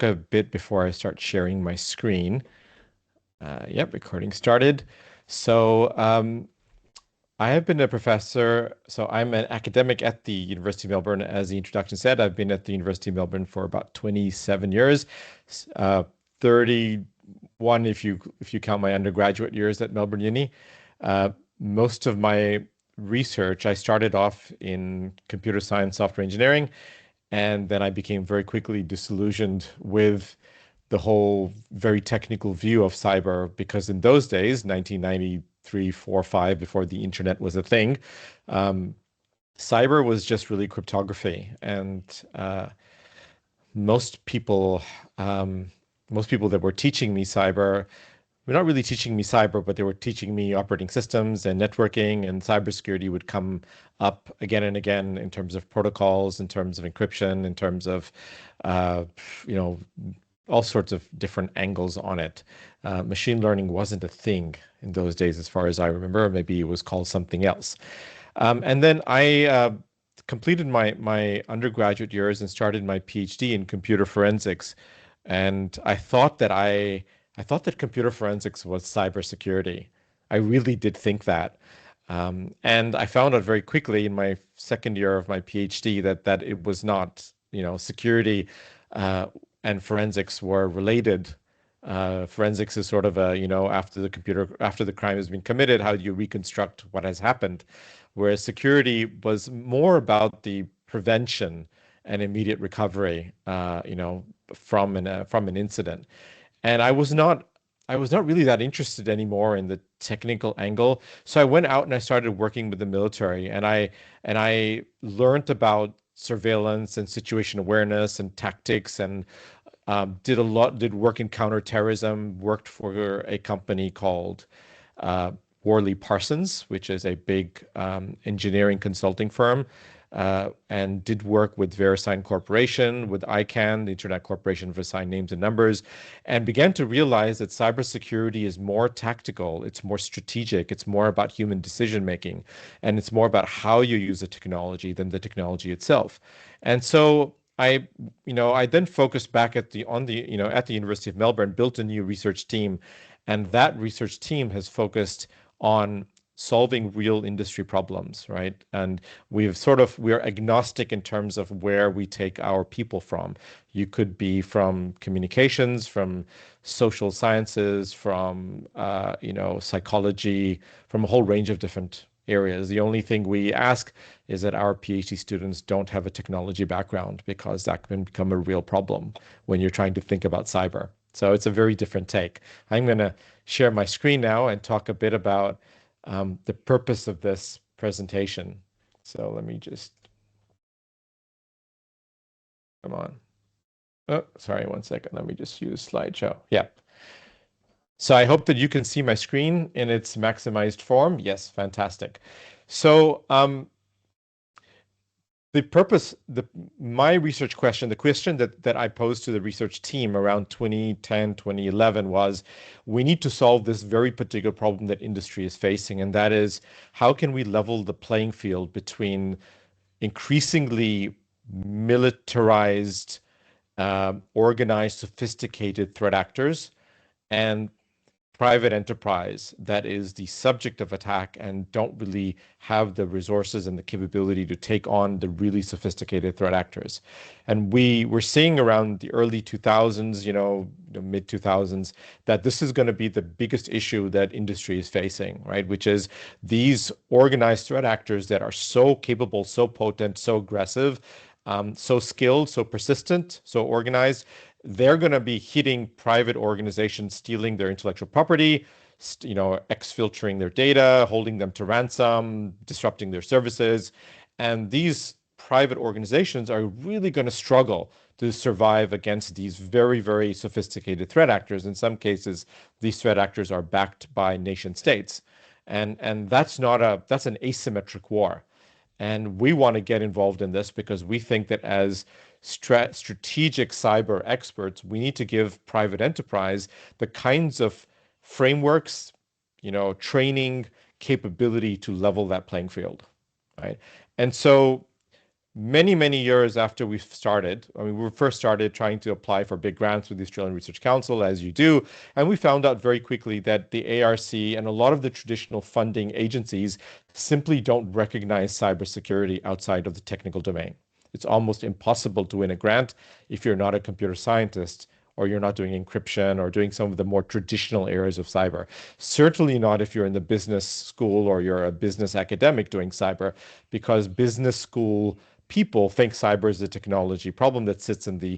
a bit before I start sharing my screen. Yep, recording started. So I have been a professor. So I'm an academic at the University of Melbourne. As the introduction said, I've been at the University of Melbourne for about 27 years, 31 if you count my undergraduate years at Melbourne Uni. Uh, Most of my research, I started off in computer science, software engineering, and then I became very quickly disillusioned with the whole very technical view of cyber because in those days, 1993, 4, 5, before the internet was a thing, um, cyber was just really cryptography. And most people, um, most people that were teaching me cyber were not really teaching me cyber, but they were teaching me operating systems and networking, and cybersecurity would come up again and again in terms of protocols, in terms of encryption, in terms of, uh, you know, all sorts of different angles on it. Machine learning wasn't a thing in those days, as far as I remember. Maybe it was called something else. And then I completed my undergraduate years and started my PhD in computer forensics. And I thought that computer forensics was cybersecurity. I really did think that. And I found out very quickly in my second year of my PhD that it was not. Security uh, and forensics were related. Forensics is sort of after the crime has been committed, how do you reconstruct what has happened? Whereas security was more about the prevention and immediate recovery, from an incident. And I was not really that interested anymore in the technical angle. So I went out and I started working with the military, and I learned about surveillance and situation awareness and tactics, and did work in counterterrorism, worked for a company called Worley Parsons, which is a big engineering consulting firm, and did work with VeriSign Corporation, with ICANN, the Internet Corporation for Assigned Names and Numbers, and began to realize that cybersecurity is more tactical, it's more strategic, it's more about human decision making, and it's more about how you use the technology than the technology itself. And so I then focused back at the University of Melbourne, built a new research team, and that research team has focused on solving real industry problems, right? And we're agnostic in terms of where we take our people from. You could be from communications, from social sciences, from psychology, from a whole range of different areas. The only thing we ask is that our PhD students don't have a technology background, because that can become a real problem when you're trying to think about cyber. So it's a very different take. I'm going to share my screen now and talk a bit about the purpose of this presentation. So let me just, come on. Oh, sorry, one second. Let me just use slideshow. Yeah. So I hope that you can see my screen in its maximized form. Yes, fantastic. So the purpose, my research question, the question that I posed to the research team around 2010, 2011 was, we need to solve this very particular problem that industry is facing, and that is, how can we level the playing field between increasingly militarized, organized, sophisticated threat actors and private enterprise that is the subject of attack and don't really have the resources and the capability to take on the really sophisticated threat actors. And we were seeing around the early 2000s, the mid 2000s, that this is going to be the biggest issue that industry is facing, right? Which is these organized threat actors that are so capable, so potent, so aggressive, so skilled, so persistent, so organized. They're going to be hitting private organizations, stealing their intellectual property, exfiltrating their data, holding them to ransom, disrupting their services. And these private organizations are really going to struggle to survive against these very, very sophisticated threat actors. In some cases, these threat actors are backed by nation states. And that's an asymmetric war. And we want to get involved in this because we think that as strategic cyber experts, we need to give private enterprise the kinds of frameworks, training, capability to level that playing field, right? And so many, many years after we started, I mean, we first started trying to apply for big grants with the Australian Research Council, as you do, and we found out very quickly that the ARC and a lot of the traditional funding agencies simply don't recognize cybersecurity outside of the technical domain. It's almost impossible to win a grant if you're not a computer scientist or you're not doing encryption or doing some of the more traditional areas of cyber. Certainly not if you're in the business school or you're a business academic doing cyber, because business school people think cyber is a technology problem that sits in the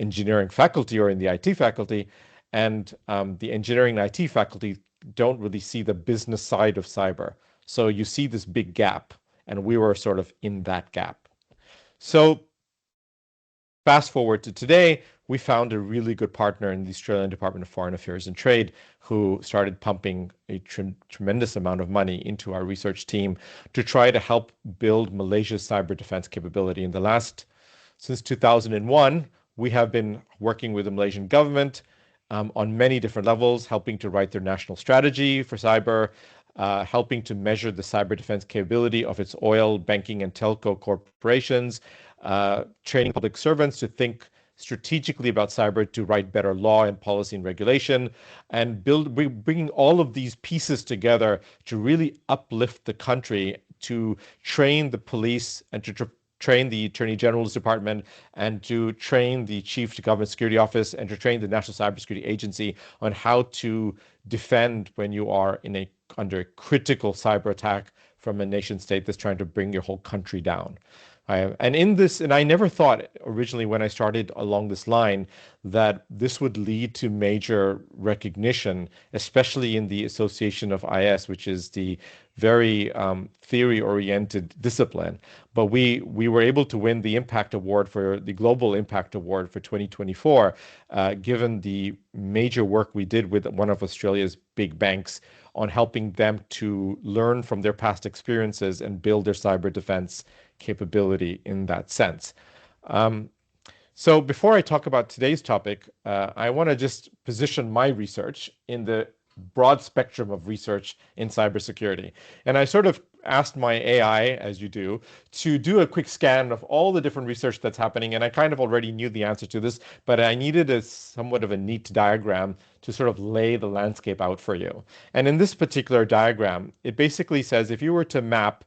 engineering faculty or in the IT faculty, and the engineering and IT faculty don't really see the business side of cyber. So you see this big gap, and we were sort of in that gap. So fast forward to today, we found a really good partner in the Australian Department of Foreign Affairs and Trade who started pumping a tremendous amount of money into our research team to try to help build Malaysia's cyber defense capability. Since 2001, we have been working with the Malaysian government on many different levels, helping to write their national strategy for cyber, helping to measure the cyber defense capability of its oil, banking, and telco corporations, training public servants to think strategically about cyber to write better law and policy and regulation, and bringing all of these pieces together to really uplift the country, to train the police and to train the Attorney General's Department and to train the Chief Government Security Office and to train the National Cybersecurity Agency on how to defend when you are under a critical cyber attack from a nation state that's trying to bring your whole country down. And I never thought originally when I started along this line that this would lead to major recognition, especially in the association of IS, which is the very theory-oriented discipline. But we were able to win the Impact Award for the Global Impact Award for 2024, given the major work we did with one of Australia's big banks on helping them to learn from their past experiences and build their cyber defense capability in that sense. So before I talk about today's topic, I want to just position my research in the broad spectrum of research in cybersecurity. And I sort of asked my AI, as you do, to do a quick scan of all the different research that's happening. And I kind of already knew the answer to this, but I needed somewhat of a neat diagram to sort of lay the landscape out for you. And in this particular diagram, it basically says if you were to map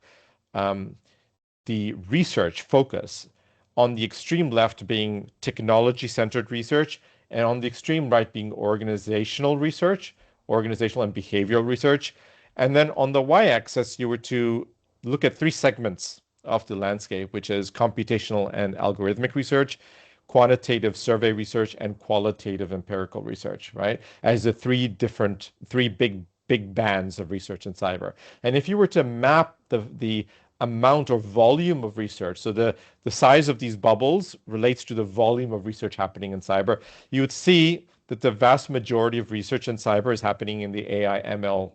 the research focus on the extreme left being technology-centered research, and on the extreme right being organizational research, organizational and behavioral research. And then on the y-axis, you were to look at three segments of the landscape, which is computational and algorithmic research, quantitative survey research, and qualitative empirical research, right? As the three big bands of research in cyber. And if you were to map the amount or volume of research, so the size of these bubbles relates to the volume of research happening in cyber, you would see that the vast majority of research in cyber is happening in the AI ML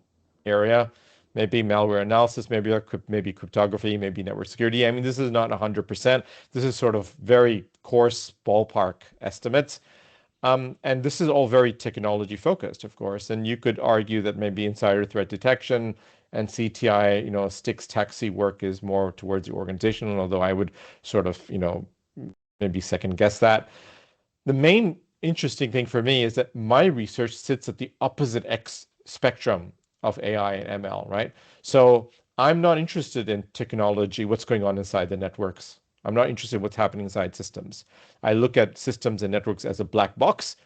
area, maybe malware analysis, maybe cryptography, maybe network security. I mean, this is not 100%. This is sort of very coarse ballpark estimates. And this is all very technology focused, of course. And you could argue that maybe insider threat detection and CTI, Sticks taxi work is more towards the organizational, although I would sort of, maybe second guess that. The main interesting thing for me is that my research sits at the opposite X spectrum of AI and ML, right? So I'm not interested in technology, what's going on inside the networks. I'm not interested in what's happening inside systems. I look at systems and networks as a black box.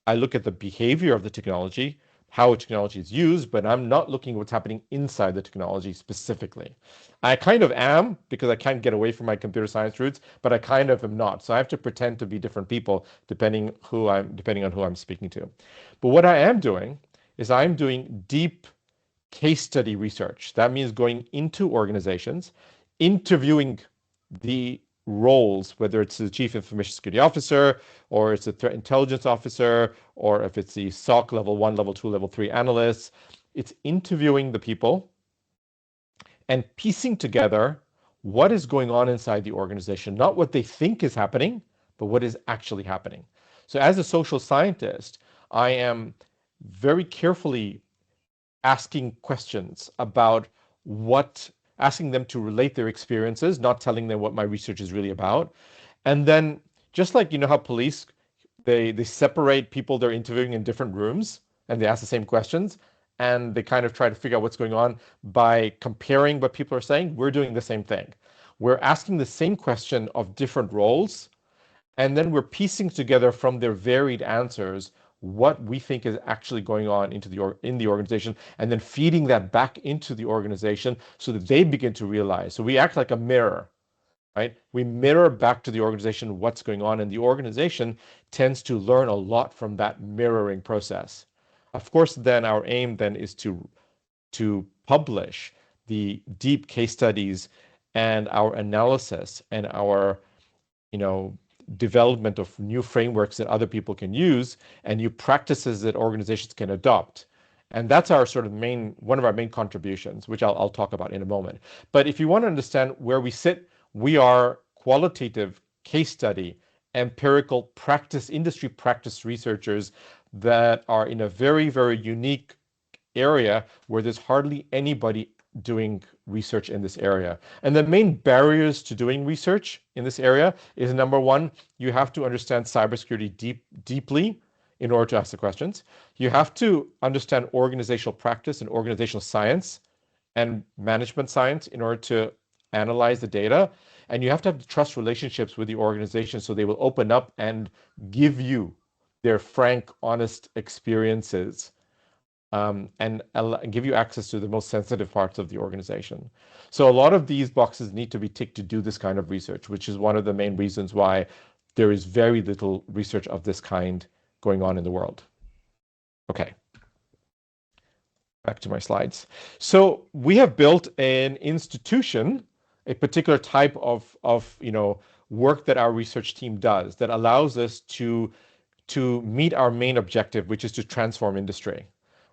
I look at the behavior of the technology, how technology is used, but I'm not looking at what's happening inside the technology specifically. I kind of am, because I can't get away from my computer science roots, but I kind of am not. So I have to pretend to be different people depending on who I'm speaking to. But what I am doing is I'm doing deep case study research. That means going into organizations, interviewing the roles, whether it's the Chief Information Security Officer, or it's a Threat Intelligence Officer, or if it's the SOC level 1, level 2, level 3 analysts. It's interviewing the people and piecing together what is going on inside the organization, not what they think is happening, but what is actually happening. So as a social scientist, I am very carefully asking questions about asking them to relate their experiences, not telling them what my research is really about. And then just like how police, they separate people they're interviewing in different rooms and they ask the same questions and they kind of try to figure out what's going on by comparing what people are saying. We're doing the same thing. We're asking the same question of different roles, and then we're piecing together from their varied answers what we think is actually going on in the organization, and then feeding that back into the organization so that they begin to realize. So we act like a mirror, right? We mirror back to the organization what's going on, and the organization tends to learn a lot from that mirroring process. Of course, then our aim then is to publish the deep case studies and our analysis and our development of new frameworks that other people can use and new practices that organizations can adopt. And that's our sort of one of our main contributions, which I'll talk about in a moment. But if you want to understand where we sit, we are qualitative case study, empirical practice, industry practice researchers that are in a very, very unique area where there's hardly anybody doing research in this area. And the main barriers to doing research in this area is, number one, you have to understand cybersecurity deeply in order to ask the questions. You have to understand organizational practice and organizational science and management science in order to analyze the data. And you have to have trust relationships with the organization so they will open up and give you their frank, honest experiences, and give you access to the most sensitive parts of the organization. So a lot of these boxes need to be ticked to do this kind of research, which is one of the main reasons why there is very little research of this kind going on in the world. Okay. Back to my slides. So we have built an institution, a particular type of work that our research team does that allows us to meet our main objective, which is to transform industry.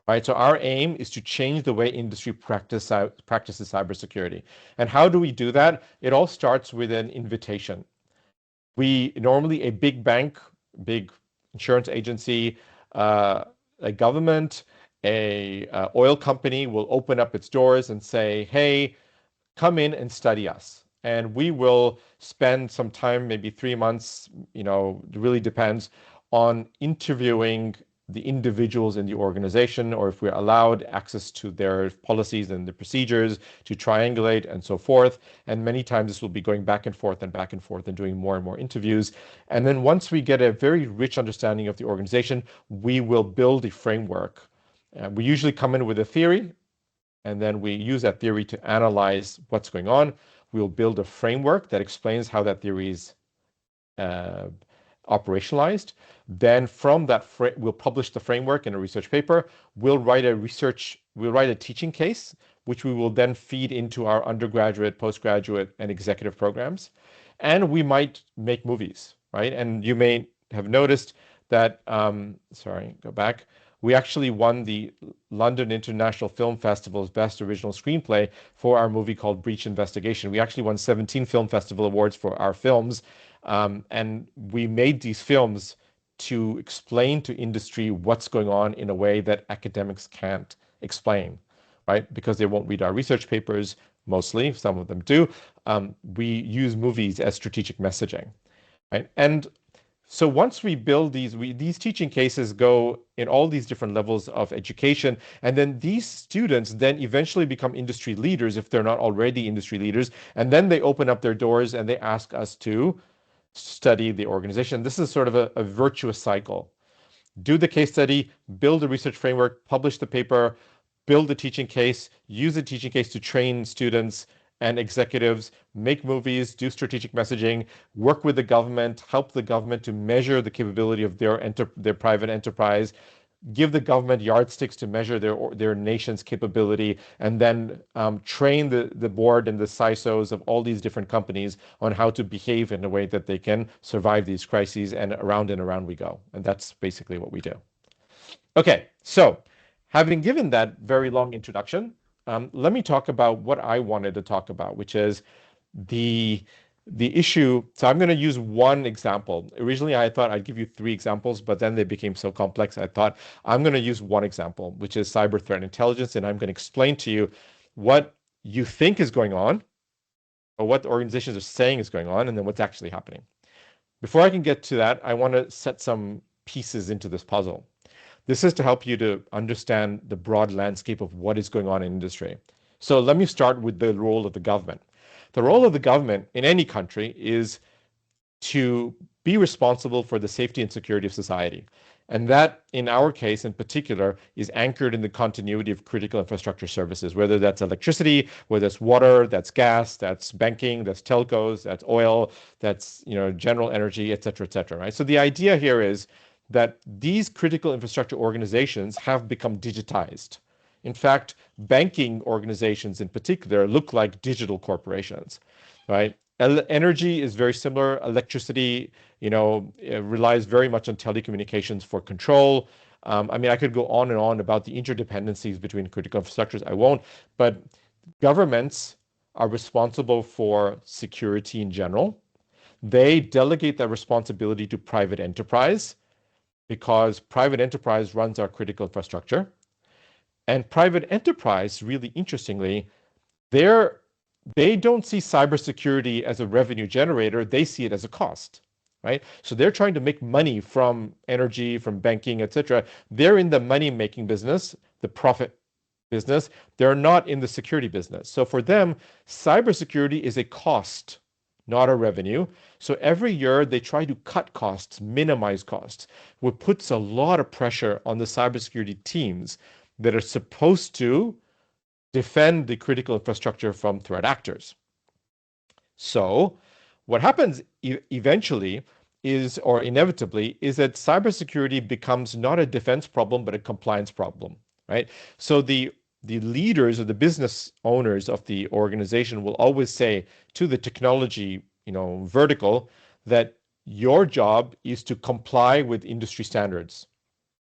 Right? So our aim is to change the way industry practices cybersecurity. And how do we do that? It all starts with an invitation. Normally a big bank, big insurance agency, a government, a oil company will open up its doors and say, hey, come in and study us. And we will spend some time, maybe 3 months, it really depends, on interviewing the individuals in the organization, or if we're allowed access to their policies and the procedures to triangulate and so forth. And many times this will be going back and forth and doing more and more interviews. And then once we get a very rich understanding of the organization, we will build a framework. We usually come in with a theory, and then we use that theory to analyze what's going on. We'll build a framework that explains how that theory is operationalized. Then from that, we'll publish the framework in a research paper. We'll write a teaching case, which we will then feed into our undergraduate, postgraduate, and executive programs. And we might make movies, right? And you may have noticed that, we actually won the London International Film Festival's Best Original Screenplay for our movie called Breach Investigation. We actually won 17 Film Festival awards for our films. And we made these films to explain to industry what's going on in a way that academics can't explain, right? Because they won't read our research papers, mostly, some of them do. We use movies as strategic messaging, right? And so once we build these teaching cases go in all these different levels of education, and then these students then eventually become industry leaders if they're not already industry leaders, and then they open up their doors and they ask us to study the organization. This is sort of a virtuous cycle. Do the case study, build a research framework, publish the paper, build the teaching case, use the teaching case to train students and executives, make movies, do strategic messaging, work with the government, help the government to measure the capability of their private enterprise, give the government yardsticks to measure their nation's capability, and then train the board and the CISOs of all these different companies on how to behave in a way that they can survive these crises, and around we go. And that's basically what we do. Okay, so having given that very long introduction, let me talk about what I wanted to talk about, which is the issue. So I'm going to use one example. Originally, I thought I'd give you 3 examples, but then they became so complex. I thought I'm going to use one example, which is cyber threat intelligence, and I'm going to explain to you what you think is going on, or what the organizations are saying is going on, and then what's actually happening. Before I can get to that, I want to set some pieces into this puzzle. This is to help you to understand the broad landscape of what is going on in industry. So let me start with the role of the government. The role of the government in any country is to be responsible for the safety and security of society. And that, in our case in particular, is anchored in the continuity of critical infrastructure services, whether that's electricity, whether it's water, that's gas, that's banking, that's telcos, that's oil, that's general energy, et cetera, right? So the idea here is that these critical infrastructure organizations have become digitized. In fact, banking organizations in particular look like digital corporations, right? Energy is very similar. Electricity, relies very much on telecommunications for control. I mean, I could go on and on about the interdependencies between critical infrastructures. I won't, but governments are responsible for security in general. They delegate that responsibility to private enterprise because private enterprise runs our critical infrastructure. And private enterprise, really interestingly, they don't see cybersecurity as a revenue generator. They see it as a cost, right? So they're trying to make money from energy, from banking, et cetera. They're in the money-making business, the profit business. They're not in the security business. So for them, cybersecurity is a cost, not a revenue. So every year they try to cut costs, minimize costs, which puts a lot of pressure on the cybersecurity teams that are supposed to defend the critical infrastructure from threat actors. So what happens eventually is, or inevitably, is that cybersecurity becomes not a defense problem, but a compliance problem, right? So the leaders or the business owners of the organization will always say to the technology, vertical, that your job is to comply with industry standards,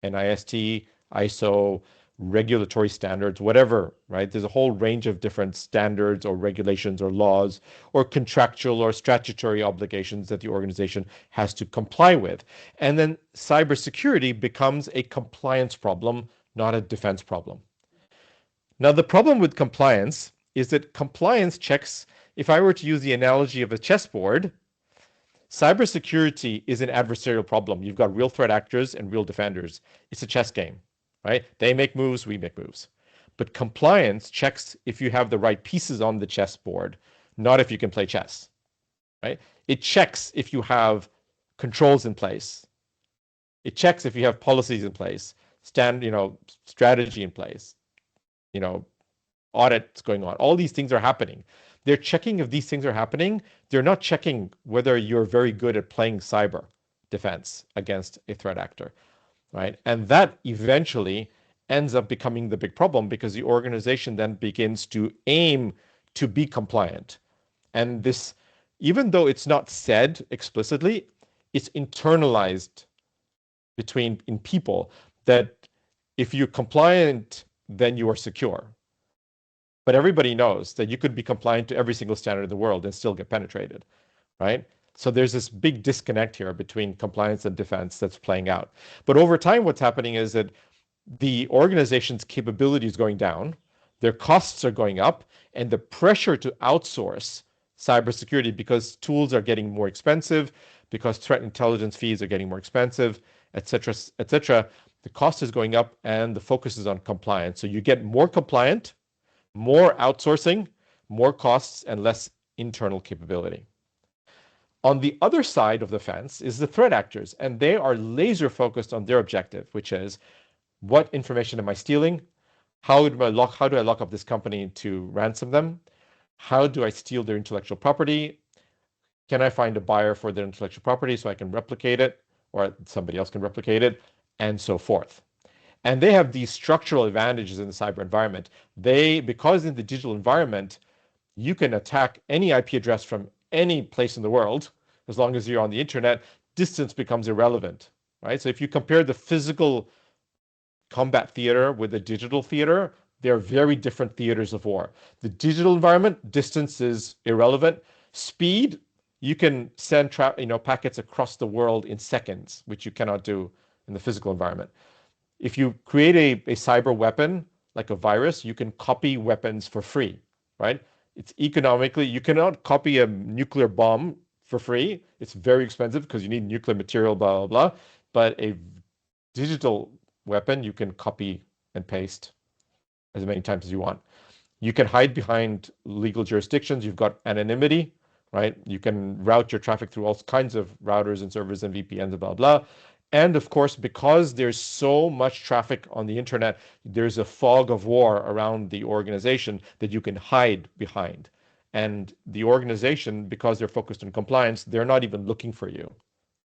NIST, ISO, regulatory standards, whatever, right? There's a whole range of different standards or regulations or laws or contractual or statutory obligations that the organization has to comply with. And then cybersecurity becomes a compliance problem, not a defense problem. Now, the problem with compliance is that compliance checks, if I were to use the analogy of a chessboard, cybersecurity is an adversarial problem. You've got real threat actors and real defenders. It's a chess game, right? They make moves, we make moves. But compliance checks if you have the right pieces on the chessboard, not if you can play chess, right? It checks if you have controls in place. It checks if you have policies in place, strategy in place, audits going on. All these things are happening. They're checking if these things are happening. They're not checking whether you're very good at playing cyber defense against a threat actor, right? And that eventually ends up becoming the big problem because the organization then begins to aim to be compliant. And this, even though it's not said explicitly, it's internalized in people that if you're compliant, then you are secure. But everybody knows that you could be compliant to every single standard in the world and still get penetrated, right? So there's this big disconnect here between compliance and defense that's playing out. But over time, what's happening is that the organization's capability is going down, their costs are going up, and the pressure to outsource cybersecurity because tools are getting more expensive, because threat intelligence fees are getting more expensive, et cetera, the cost is going up and the focus is on compliance. So you get more compliant, more outsourcing, more costs, and less internal capability. On the other side of the fence is the threat actors, and they are laser focused on their objective, which is what information am I stealing? How do I lock up this company to ransom them? How do I steal their intellectual property? Can I find a buyer for their intellectual property so I can replicate it, or somebody else can replicate it, and so forth. And they have these structural advantages in the cyber environment. Because in the digital environment, you can attack any IP address from any place in the world, as long as you're on the internet, distance becomes irrelevant, right? So if you compare the physical combat theater with the digital theater, they're very different theaters of war. The digital environment, distance is irrelevant. Speed, you can send packets across the world in seconds, which you cannot do in the physical environment. If you create a cyber weapon, like a virus, you can copy weapons for free, right? It's economically, you cannot copy a nuclear bomb for free. It's very expensive because you need nuclear material, blah, blah, blah. But a digital weapon, you can copy and paste as many times as you want. You can hide behind legal jurisdictions. You've got anonymity, right? You can route your traffic through all kinds of routers and servers and VPNs and blah, blah. And of course, because there's so much traffic on the internet, there's a fog of war around the organization that you can hide behind. And the organization, because they're focused on compliance, they're not even looking for you,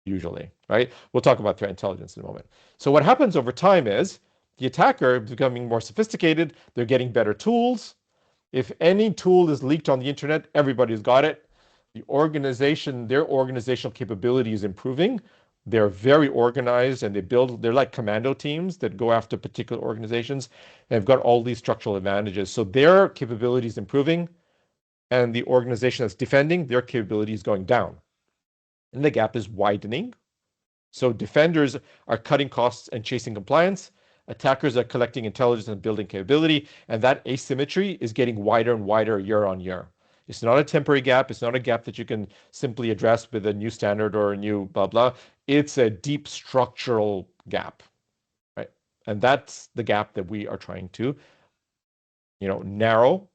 usually, right? We'll talk about threat intelligence in a moment. So what happens over time is the attacker is becoming more sophisticated. They're getting better tools. If any tool is leaked on the internet, everybody's got it. The organization, their organizational capability is improving. They're very organized and they're like commando teams that go after particular organizations. They've got all these structural advantages. So their capability is improving, and the organization that's defending, their capability is going down. And the gap is widening. So defenders are cutting costs and chasing compliance. Attackers are collecting intelligence and building capability. And that asymmetry is getting wider and wider year on year. It's not a temporary gap. It's not a gap that you can simply address with a new standard or a new blah, blah. It's a deep structural gap, right? And that's the gap that we are trying to, narrow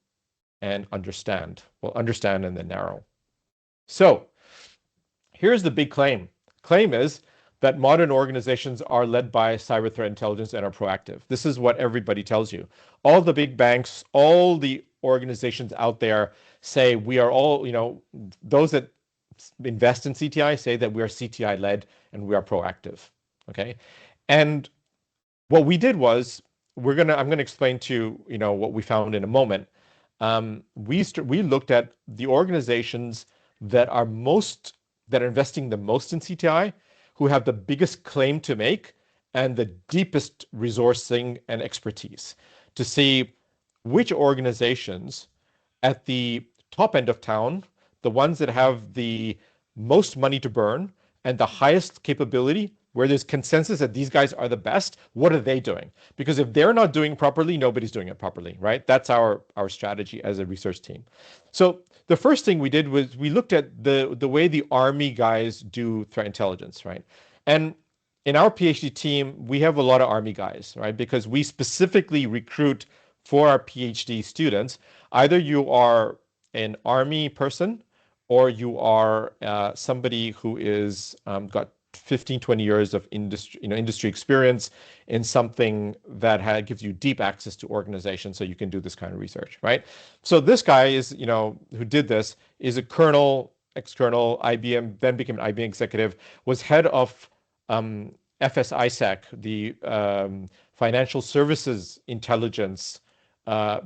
and understand. Well, understand and then narrow. So here's the big claim. Claim is that modern organizations are led by cyber threat intelligence and are proactive. This is what everybody tells you. All the big banks, all the organizations out there say we are all, those that invest in CTI say that we are CTI led and we are proactive. Okay. And what we did was I'm going to explain to you what we found in a moment. We looked at the organizations that are investing the most in CTI, who have the biggest claim to make and the deepest resourcing and expertise, to see which organizations at the top end of town, the ones that have the most money to burn and the highest capability, where there's consensus that these guys are the best, what are they doing? Because if they're not doing properly, nobody's doing it properly, right? That's our strategy as a research team. So the first thing we did was we looked at the way the Army guys do threat intelligence, right? And in our PhD team, we have a lot of Army guys, right? Because we specifically recruit for our PhD students. Either you are an Army person or you are somebody who is got 15, 20 years of industry experience in something that gives you deep access to organizations so you can do this kind of research, right? So this guy is, who did this, is a colonel, ex-colonel, IBM, then became an IBM executive, was head of FSISAC, the Financial Services Intelligence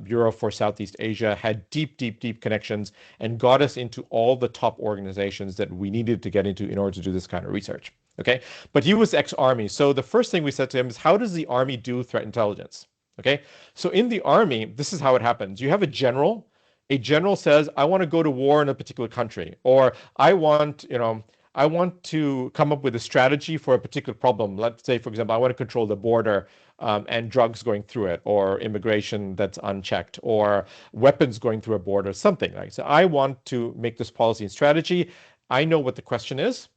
Bureau for Southeast Asia, had deep connections and got us into all the top organizations that we needed to get into in order to do this kind of research. Okay, but he was ex-Army. So the first thing we said to him is, how does the Army do threat intelligence? Okay, so in the Army, this is how it happens. You have a general. A general says, I want to go to war in a particular country, or I want to come up with a strategy for a particular problem. Let's say, for example, I want to control the border and drugs going through it, or immigration that's unchecked, or weapons going through a border, something like that. So I want to make this policy and strategy. I know what the question is,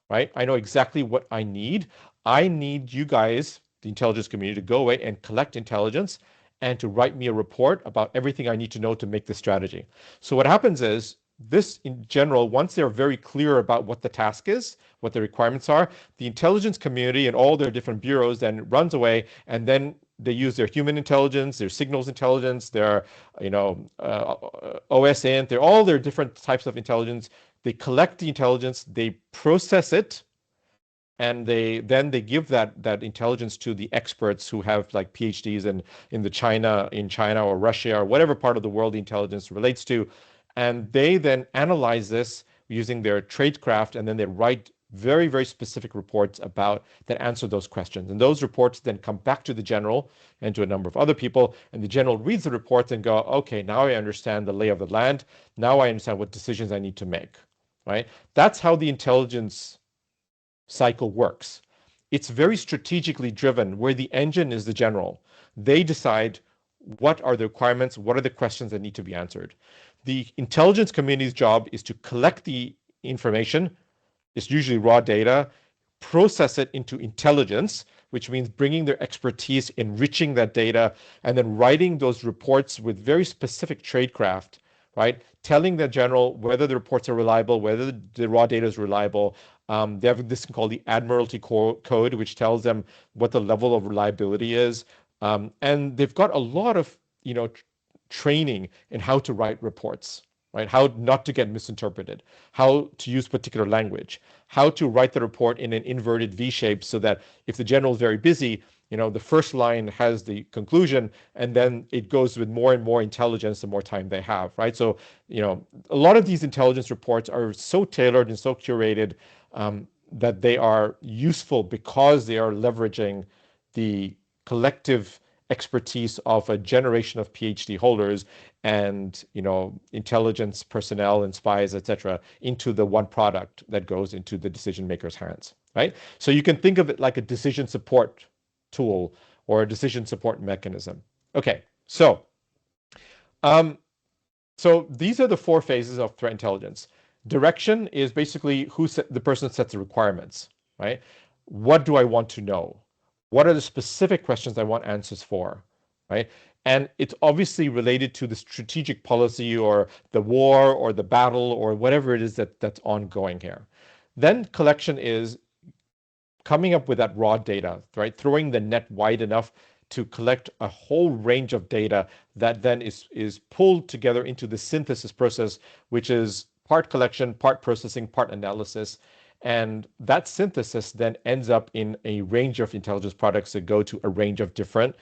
right? I know exactly what I need. I need you guys, the intelligence community, to go away and collect intelligence and to write me a report about everything I need to know to make this strategy. So what happens is, this in general, once they're very clear about what the task is, what the requirements are, the intelligence community and all their different bureaus then runs away, and then they use their human intelligence, their signals intelligence, their OSINT, all their different types of intelligence. They collect the intelligence, they process it, and they give that intelligence to the experts who have like PhDs in China or Russia or whatever part of the world the intelligence relates to. And they then analyze this using their tradecraft, and then they write very, very specific reports that answer those questions. And those reports then come back to the general and to a number of other people. And the general reads the reports and go, okay, now I understand the lay of the land. Now I understand what decisions I need to make, right? That's how the intelligence cycle works. It's very strategically driven, where the engine is the general. They decide what are the requirements, what are the questions that need to be answered. The intelligence community's job is to collect the information. It's usually raw data, process it into intelligence, which means bringing their expertise, enriching that data, and then writing those reports with very specific tradecraft, right? Telling the general whether the reports are reliable, whether the raw data is reliable. They have this thing called the Admiralty Code, which tells them what the level of reliability is. And they've got a lot of, training in how to write reports, right? How not to get misinterpreted, how to use particular language, how to write the report in an inverted V shape so that if the general is very busy, the first line has the conclusion and then it goes with more and more intelligence the more time they have, right? So, a lot of these intelligence reports are so tailored and so curated that they are useful because they are leveraging the collective expertise of a generation of PhD holders and intelligence personnel and spies, etc., into the one product that goes into the decision maker's hands, right? So you can think of it like a decision support tool or a decision support mechanism. Okay, um, so these are the four phases of threat intelligence. Direction is basically the person sets the requirements, right? What do I want to know? What are the specific questions I want answers for, right? And it's obviously related to the strategic policy or the war or the battle or whatever it is that's ongoing here. Then collection is coming up with that raw data, right? Throwing the net wide enough to collect a whole range of data that then is pulled together into the synthesis process, which is part collection, part processing, part analysis. And that synthesis then ends up in a range of intelligence products that go to a range of different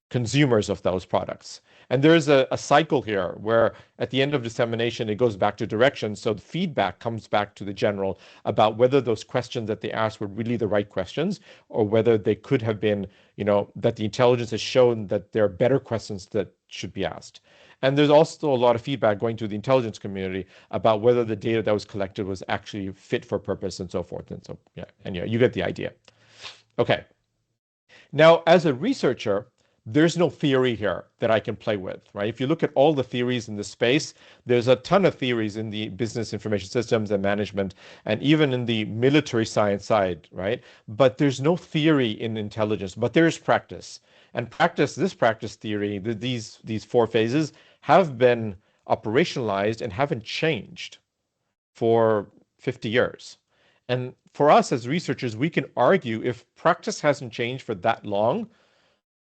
consumers of those products. And there's a cycle here where at the end of dissemination, it goes back to direction. So the feedback comes back to the general about whether those questions that they asked were really the right questions or whether they could have been, that the intelligence has shown that there are better questions that should be asked. And there's also a lot of feedback going to the intelligence community about whether the data that was collected was actually fit for purpose and so forth. And so, you get the idea. Okay. Now, as a researcher, there's no theory here that I can play with, right? If you look at all the theories in this space, there's a ton of theories in the business information systems and management, and even in the military science side, right? But there's no theory in intelligence, but there is practice. And this practice theory, these four phases have been operationalized and haven't changed for 50 years. And for us as researchers, we can argue if practice hasn't changed for that long,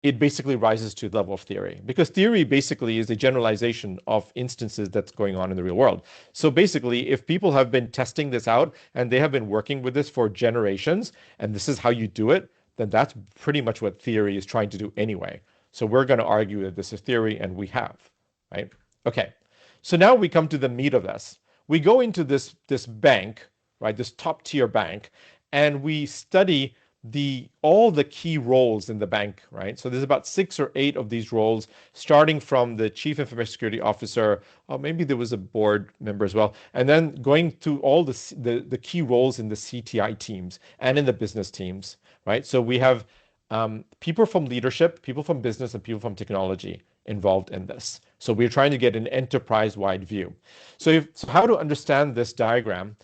it basically rises to the level of theory, because theory basically is a generalization of instances that's going on in the real world. So basically, if people have been testing this out and they have been working with this for generations, and this is how you do it, then that's pretty much what theory is trying to do anyway. So we're going to argue that this is theory, and we have, right? Okay. So now we come to the meat of this. We go into this bank, right? This top tier bank, and we study all the key roles in the bank, right? So there's about 6 or 8 of these roles, starting from the chief information security officer, or maybe there was a board member as well, and then going through all the key roles in the CTI teams and in the business teams, right? So we have people from leadership, people from business, and people from technology involved in this. So we're trying to get an enterprise-wide view. So how to understand this diagram?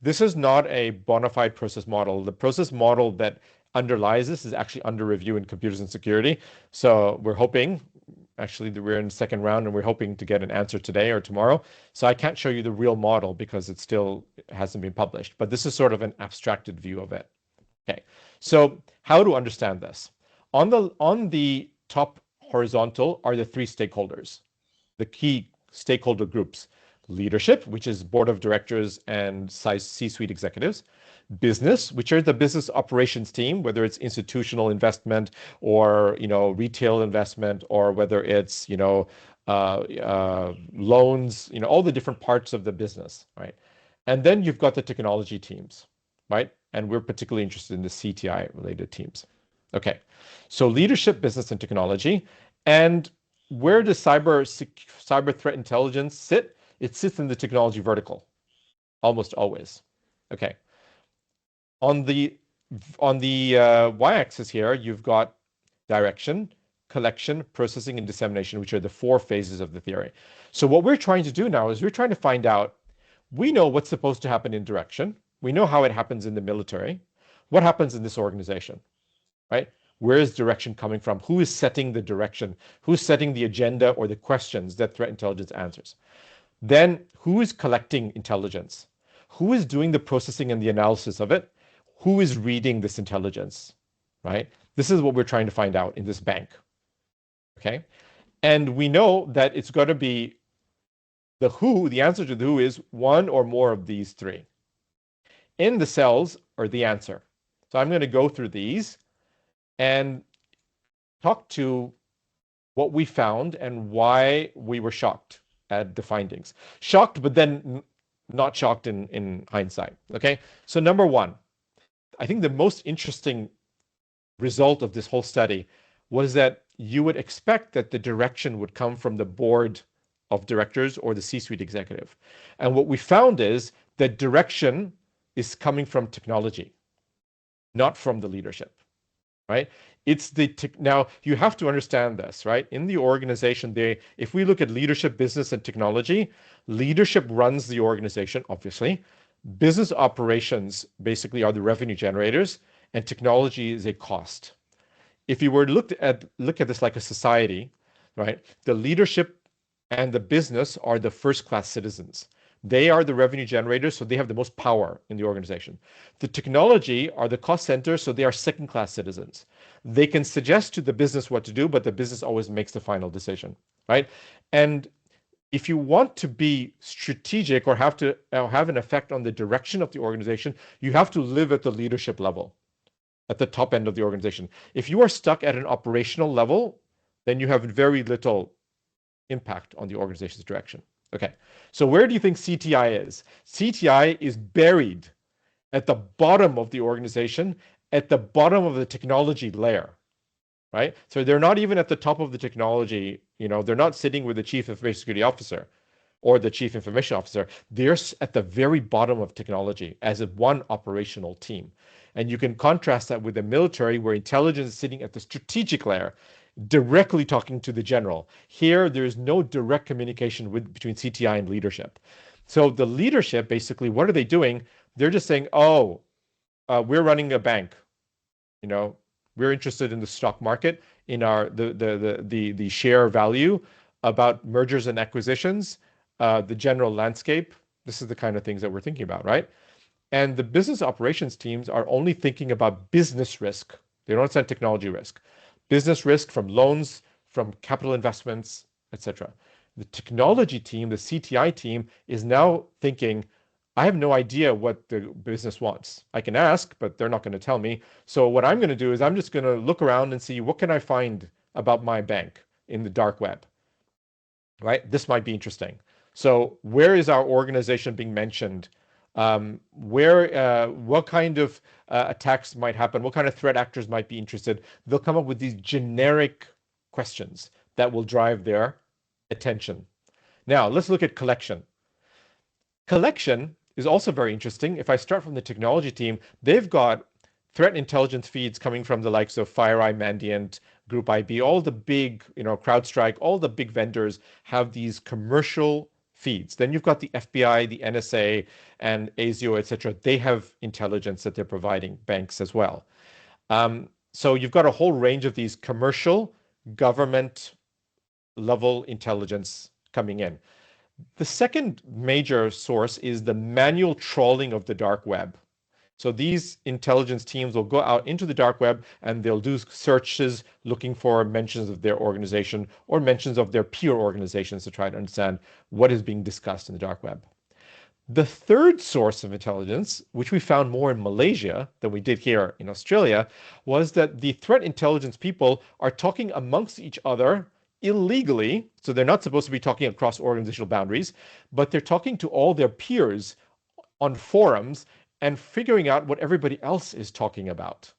This is not a bona fide process model. The process model that underlies this is actually under review in computers and security. So we're hoping, actually, that we're in the second round and we're hoping to get an answer today or tomorrow. So I can't show you the real model because it still hasn't been published, but this is sort of an abstracted view of it. Okay, so how to understand this? On the top horizontal are the 3 stakeholders, the key stakeholder groups. Leadership, which is board of directors and C-suite executives. Business, which are the business operations team, whether it's institutional investment or retail investment, or whether it's loans, all the different parts of the business, right? And then you've got the technology teams, right? And we're particularly interested in the CTI related teams. Okay, so leadership, business, and technology. And where does cyber threat intelligence sit? It sits in the technology vertical, almost always. Okay. On the y-axis here, you've got direction, collection, processing, and dissemination, which are the 4 phases of the theory. So what we're trying to do now is we're trying to find out, we know what's supposed to happen in direction. We know how it happens in the military. What happens in this organization, right? Where is direction coming from? Who is setting the direction? Who's setting the agenda or the questions that threat intelligence answers? Then who is collecting intelligence? Who is doing the processing and the analysis of it? Who is reading this intelligence, right? This is what we're trying to find out in this bank, okay? And we know that it's got to be the who, the answer to the who is one or more of these 3. In the cells are the answer. So I'm going to go through these and talk to what we found and why we were shocked at the findings. Shocked, but then not shocked in hindsight, okay? So number 1, I think the most interesting result of this whole study was that you would expect that the direction would come from the board of directors or the C-suite executive. And what we found is that direction is coming from technology, not from the leadership, right? It's the now you have to understand this, right? In the organization, if we look at leadership, business, and technology, leadership runs the organization, obviously. Business operations basically are the revenue generators, and technology is a cost. If you were to look at this like a society, right? The leadership and the business are the first-class citizens. They are the revenue generators, so they have the most power in the organization. The technology are the cost centers, so they are second-class citizens. They can suggest to the business what to do, but the business always makes the final decision, right? And if you want to be strategic or have an effect on the direction of the organization, you have to live at the leadership level, at the top end of the organization. If you are stuck at an operational level, then you have very little impact on the organization's direction. Okay, so where do you think CTI is? CTI is buried at the bottom of the organization, at the bottom of the technology layer, right? So they're not even at the top of the technology, they're not sitting with the chief information security officer or the chief information officer. They're at the very bottom of technology as one operational team. And you can contrast that with the military, where intelligence is sitting at the strategic layer, directly talking to the general. Here, there is no direct communication between CTI and leadership. So the leadership, basically, what are they doing? They're just saying, we're running a bank. We're interested in the stock market, in the share value, about mergers and acquisitions, the general landscape. This is the kind of things that we're thinking about, right? And the business operations teams are only thinking about business risk. They don't understand technology risk. Business risk from loans, from capital investments, etc. The technology team, the CTI team, is now thinking, I have no idea what the business wants. I can ask, but they're not going to tell me. So what I'm going to do is I'm just going to look around and see, what can I find about my bank in the dark web, right? This might be interesting. So where is our organization being mentioned? What kind of attacks might happen? What kind of threat actors might be interested? They'll come up with these generic questions that will drive their attention. Now, let's look at collection. Collection is also very interesting. If I start from the technology team, they've got threat intelligence feeds coming from the likes of FireEye, Mandiant, Group IB, all the big, CrowdStrike, all the big vendors have these commercial feeds. Then you've got the FBI, the NSA, and ASIO, etc. They have intelligence that they're providing banks as well. So you've got a whole range of these commercial, government level intelligence coming in. The second major source is the manual trawling of the dark web. So these intelligence teams will go out into the dark web and they'll do searches looking for mentions of their organization or mentions of their peer organizations to try to understand what is being discussed in the dark web. The third source of intelligence, which we found more in Malaysia than we did here in Australia, was that the threat intelligence people are talking amongst each other illegally. So they're not supposed to be talking across organizational boundaries, but they're talking to all their peers on forums and figuring out what everybody else is talking about,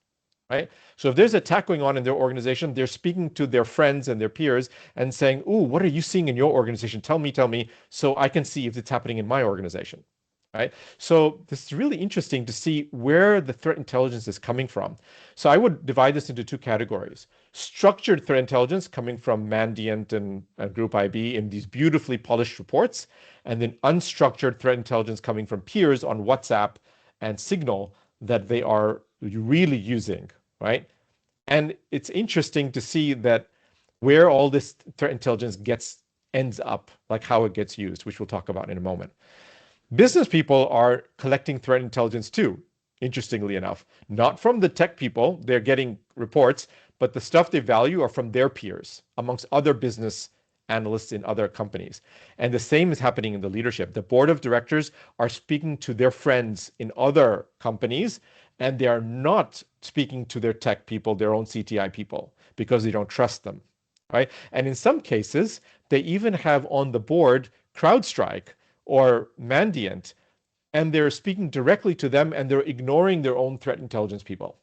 right? So if there's an attack going on in their organization, they're speaking to their friends and their peers and saying, ooh, what are you seeing in your organization? Tell me, so I can see if it's happening in my organization. right? So this is really interesting to see where the threat intelligence is coming from. So I would divide this into two categories. Structured threat intelligence coming from Mandiant and Group IB in these beautifully polished reports, and then unstructured threat intelligence coming from peers on WhatsApp and Signal that they are really using, right? And it's interesting to see that where all this threat intelligence ends up, like how it gets used, which we'll talk about in a moment. Business people are collecting threat intelligence too, interestingly enough. Not from the tech people, they're getting reports, but the stuff they value are from their peers, amongst other business analysts in other companies. And the same is happening in the leadership. The board of directors are speaking to their friends in other companies, and they are not speaking to their tech people, their own CTI people, because they don't trust them, right? And in some cases, they even have on the board CrowdStrike or Mandiant, and they're speaking directly to them, and they're ignoring their own threat intelligence people,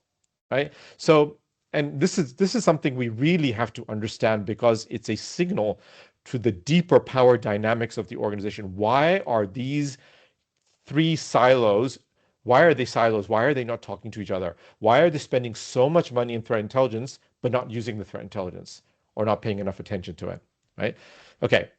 right? So, and this is something we really have to understand because it's a signal to the deeper power dynamics of the organization. Why are these three silos? Why are they silos? Why are they not talking to each other? Why are they spending so much money in threat intelligence but not using the threat intelligence or not paying enough attention to it, right? Okay.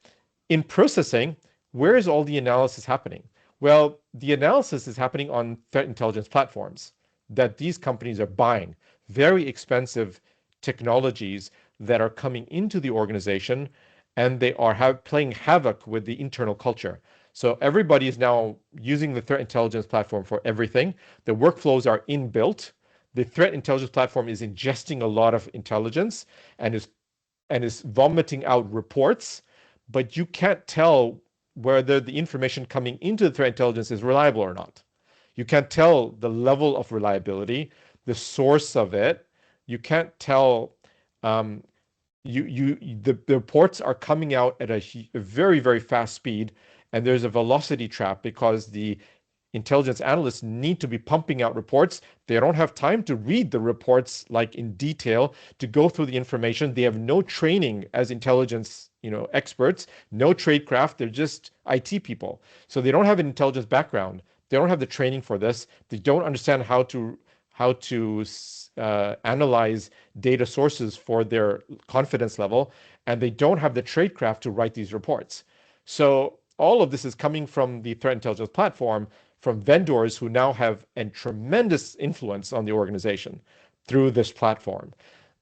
In processing, where is all the analysis happening? Well, the analysis is happening on threat intelligence platforms that these companies are buying, very expensive technologies that are coming into the organization, and they are playing havoc with the internal culture. So everybody is now using the threat intelligence platform for everything. The workflows are inbuilt. The threat intelligence platform is ingesting a lot of intelligence and is vomiting out reports, but you can't tell whether the information coming into the threat intelligence is reliable or not. You can't tell the level of reliability, the source of it. You can't tell. Um, the reports are coming out at a very, very fast speed, and there's a velocity trap because the intelligence analysts need to be pumping out reports. They don't have time to read the reports like in detail, to go through the information. They have no training as intelligence, experts, no tradecraft. They're just IT people. So they don't have an intelligence background. They don't have the training for this. They don't understand how to analyze data sources for their confidence level, and they don't have the tradecraft to write these reports. So all of this is coming from the threat intelligence platform, from vendors who now have a tremendous influence on the organization through this platform.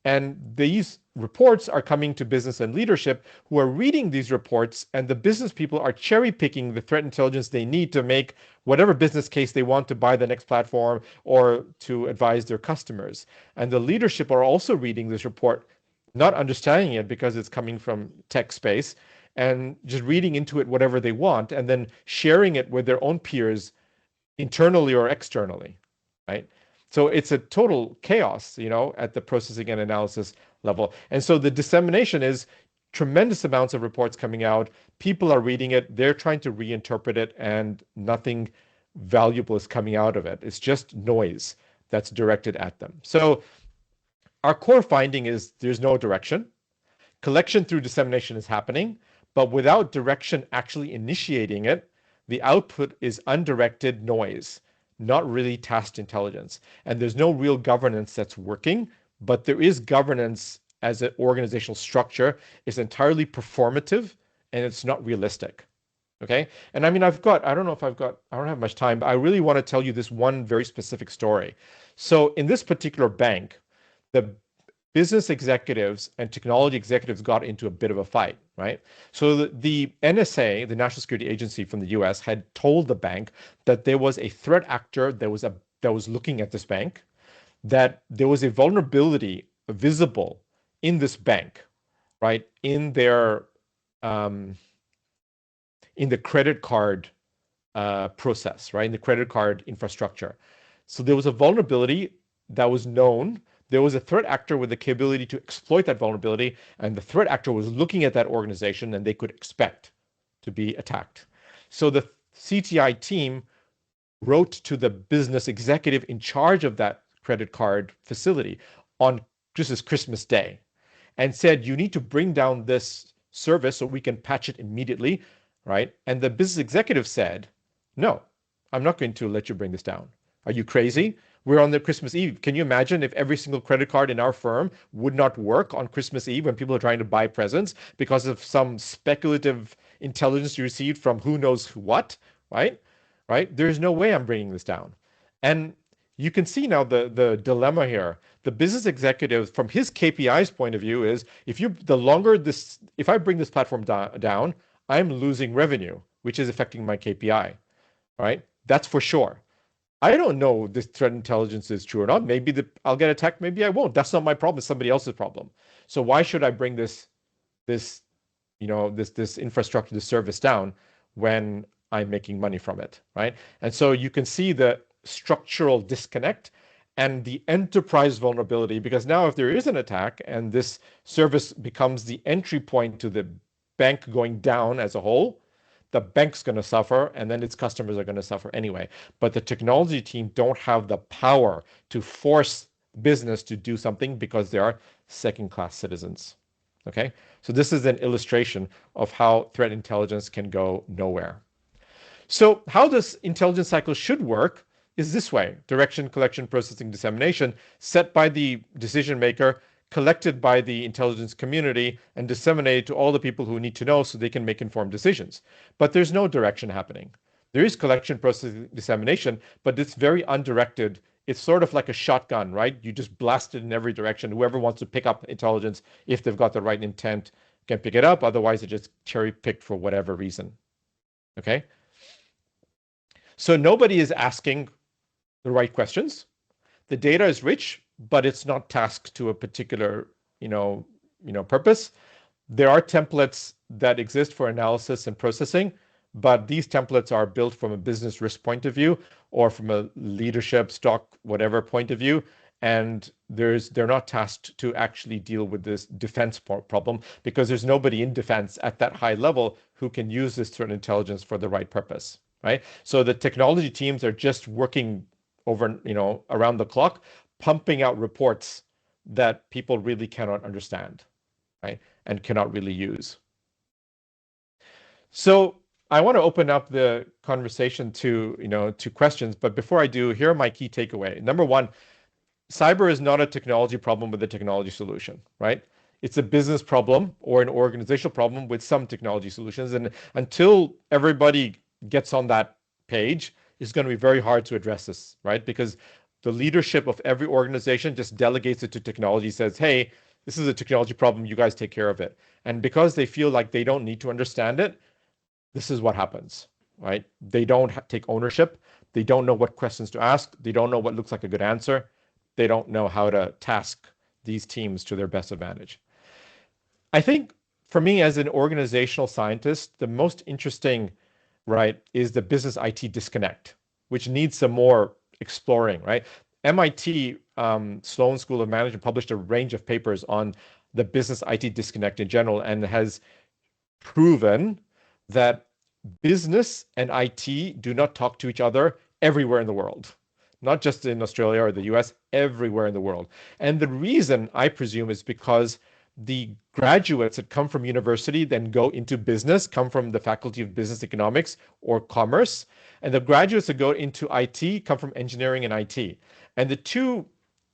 And these reports are coming to business and leadership who are reading these reports, and the business people are cherry picking the threat intelligence they need to make whatever business case they want to buy the next platform or to advise their customers. And the leadership are also reading this report, not understanding it because it's coming from tech space, and just reading into it whatever they want, and then sharing it with their own peers internally or externally, right? So it's a total chaos, at the processing and analysis level. And so the dissemination is tremendous amounts of reports coming out. People are reading it. They're trying to reinterpret it, and nothing valuable is coming out of it. It's just noise that's directed at them. So our core finding is there's no direction. Collection through dissemination is happening, but without direction actually initiating it, the output is undirected noise, not really tasked intelligence. And there's no real governance that's working, but there is governance as an organizational structure. It's entirely performative, and it's not realistic. Okay. And I mean, I don't have much time, but I really want to tell you this one very specific story. So in this particular bank, the business executives and technology executives got into a bit of a fight, right? So the NSA, the National Security Agency from the US, had told the bank that there was a threat actor that was looking at this bank, that there was a vulnerability visible in this bank, right? In the credit card process, right? In the credit card infrastructure. So there was a vulnerability that was known. There was a threat actor with the capability to exploit that vulnerability, and the threat actor was looking at that organization, and they could expect to be attacked. So the CTI team wrote to the business executive in charge of that credit card facility on just as Christmas Day and said, you need to bring down this service so we can patch it immediately, right? And the business executive said, no, I'm not going to let you bring this down. Are you crazy? We're on the Christmas Eve. Can you imagine if every single credit card in our firm would not work on Christmas Eve when people are trying to buy presents because of some speculative intelligence you received from who knows what, right? Right? There's no way I'm bringing this down. And you can see now the dilemma here. The business executive, from his KPI's point of view, is if I bring this platform down, I'm losing revenue, which is affecting my KPI, right? That's for sure. I don't know if this threat intelligence is true or not. Maybe I'll get attacked. Maybe I won't. That's not my problem. It's somebody else's problem. So why should I bring this this infrastructure, this service down when I'm making money from it, right? And so you can see the structural disconnect and the enterprise vulnerability, because now if there is an attack and this service becomes the entry point to the bank going down as a whole, the bank's going to suffer and then its customers are going to suffer anyway. But the technology team don't have the power to force business to do something because they are second-class citizens. Okay, so this is an illustration of how threat intelligence can go nowhere. So how this intelligence cycle should work is this way: direction, collection, processing, dissemination, set by the decision maker, collected by the intelligence community, and disseminated to all the people who need to know so they can make informed decisions. But there's no direction happening. There is collection, processing, dissemination, but it's very undirected. It's sort of like a shotgun, right? You just blast it in every direction. Whoever wants to pick up intelligence, if they've got the right intent, can pick it up. Otherwise, it's just cherry picked for whatever reason. Okay? So nobody is asking the right questions. The data is rich, but it's not tasked to a particular, purpose. There are templates that exist for analysis and processing, but these templates are built from a business risk point of view or from a leadership, stock, whatever point of view. And they're not tasked to actually deal with this defense problem because there's nobody in defense at that high level who can use this threat intelligence for the right purpose, right? So the technology teams are just working over, around the clock, pumping out reports that people really cannot understand, right? And cannot really use. So I want to open up the conversation to questions, but before I do, here are my key takeaway. Number one, cyber is not a technology problem with a technology solution, right? It's a business problem or an organizational problem with some technology solutions. And until everybody gets on that page, it's going to be very hard to address this, right? Because the leadership of every organization just delegates it to technology, says, hey, this is a technology problem, you guys take care of it. And because they feel like they don't need to understand it, this is what happens, right? They don't take ownership. They don't know what questions to ask. They don't know what looks like a good answer. They don't know how to task these teams to their best advantage. I think for me as an organizational scientist, the most interesting, right, is the business IT disconnect, which needs some more exploring, right? MIT Sloan School of Management published a range of papers on the business IT disconnect in general and has proven that business and IT do not talk to each other everywhere in the world, not just in Australia or the US, everywhere in the world. And the reason, I presume, is because the graduates that come from university then go into business, come from the Faculty of Business Economics or Commerce, and the graduates that go into IT come from engineering and IT. And the two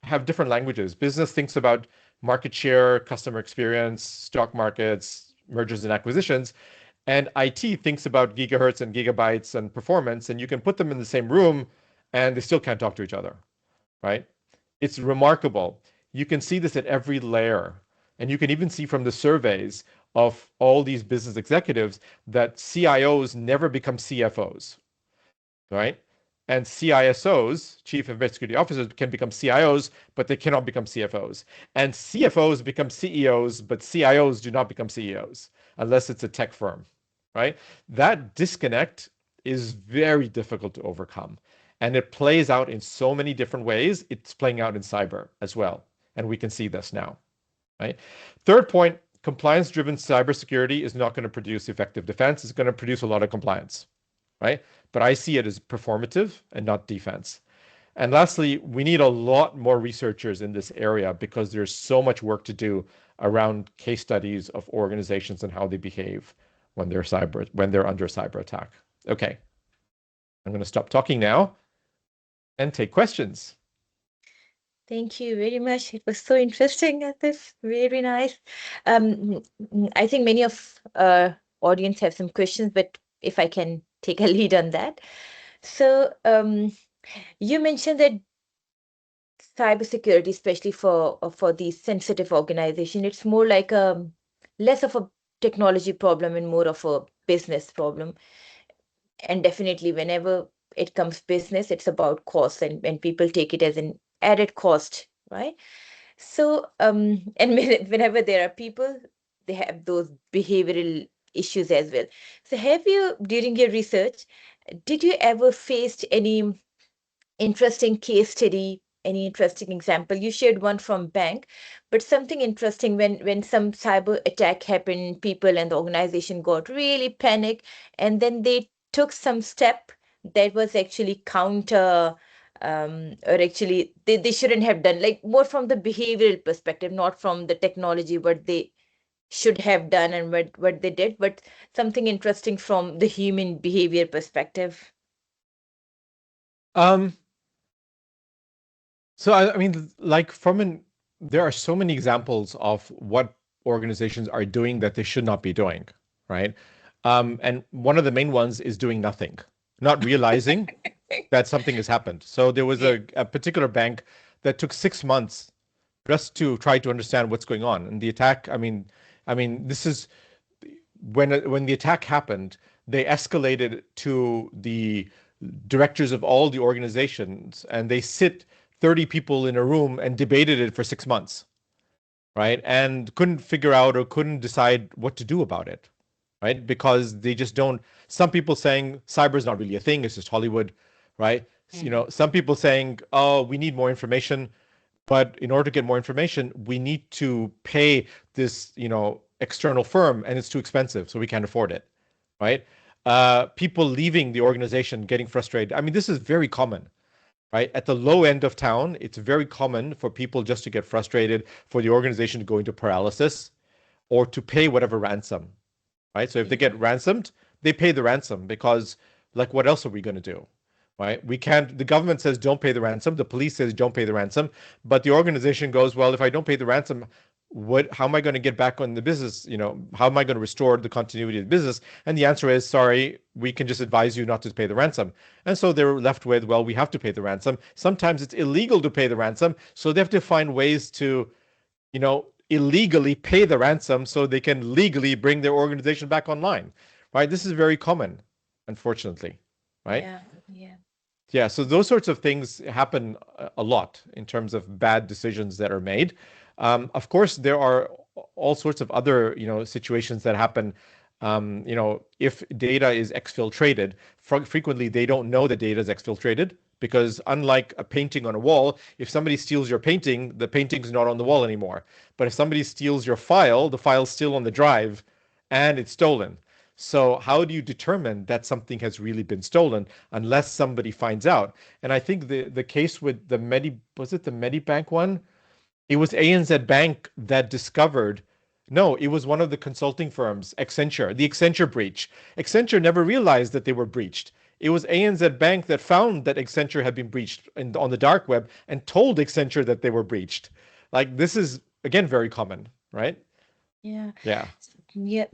have different languages. Business thinks about market share, customer experience, stock markets, mergers and acquisitions, and IT thinks about gigahertz and gigabytes and performance, and you can put them in the same room and they still can't talk to each other, right? It's remarkable. You can see this at every layer. And you can even see from the surveys of all these business executives that CIOs never become CFOs, right? And CISOs, Chief Information Security Officers, can become CIOs, but they cannot become CFOs. And CFOs become CEOs, but CIOs do not become CEOs unless it's a tech firm, right? That disconnect is very difficult to overcome. And it plays out in so many different ways. It's playing out in cyber as well. And we can see this now. Right? Third point, compliance-driven cybersecurity is not going to produce effective defense. It's going to produce a lot of compliance, right? But I see it as performative and not defense. And lastly, we need a lot more researchers in this area because there's so much work to do around case studies of organizations and how they behave when they're under cyber attack. Okay. I'm going to stop talking now and take questions. Thank you very much. It was so interesting, Atif. Very nice. I think many of audience have some questions, but if I can take a lead on that. So, you mentioned that cybersecurity, especially for these sensitive organization, it's more like a less of a technology problem and more of a business problem. And definitely, whenever it comes business, it's about cost, and people take it as an added cost, right? So, and whenever there are people, they have those behavioral issues as well. So, have you, during your research, did you ever faced any interesting case study, any interesting example? You shared one from bank, but something interesting when some cyber attack happened, people and the organization got really panic, and then they took some step that was actually counter, or actually they shouldn't have done, like more from the behavioral perspective, not from the technology, what they should have done and what they did, but something interesting from the human behavior perspective. Um, so I mean, like there are so many examples of what organizations are doing that they should not be doing, right? And one of the main ones is doing nothing, not realizing that something has happened. So there was a particular bank that took 6 months just to try to understand what's going on. And the attack, I mean, this is when the attack happened, they escalated to the directors of all the organizations, and they sit 30 people in a room and debated it for 6 months, right? And couldn't figure out or couldn't decide what to do about it, right? Because they just don't. Some people saying cyber is not really a thing; it's just Hollywood, right? Mhm. Some people saying, "Oh, we need more information," but in order to get more information, we need to pay this, external firm, and it's too expensive, so we can't afford it, right? People leaving the organization, getting frustrated. I mean, this is very common, right? At the low end of town, it's very common for people just to get frustrated, for the organization to go into paralysis, or to pay whatever ransom, right? So if they Yeah. get ransomed, they pay the ransom because, like, what else are we going to do? Right? We can't, the government says don't pay the ransom, the police says don't pay the ransom, but the organization goes, well, if I don't pay the ransom, how am I going to get back on the business? How am I going to restore the continuity of the business? And the answer is, sorry, we can just advise you not to pay the ransom. And so they're left with, well, we have to pay the ransom. Sometimes it's illegal to pay the ransom, so they have to find ways to, illegally pay the ransom so they can legally bring their organization back online, right? This is very common, unfortunately, right? Yeah, yeah. Yeah, so those sorts of things happen a lot in terms of bad decisions that are made. Of course, there are all sorts of other, situations that happen. If data is exfiltrated, frequently they don't know that data is exfiltrated because, unlike a painting on a wall, if somebody steals your painting, the painting's not on the wall anymore. But if somebody steals your file, the file's still on the drive and it's stolen. So how do you determine that something has really been stolen unless somebody finds out? And I think the case with was it the Medibank one? It was ANZ Bank that discovered. No, it was one of the consulting firms, Accenture, the Accenture breach. Accenture never realized that they were breached. It was ANZ Bank that found that Accenture had been breached on the dark web and told Accenture that they were breached. Like, this is, again, very common, right? Yeah. Yeah. Yeah.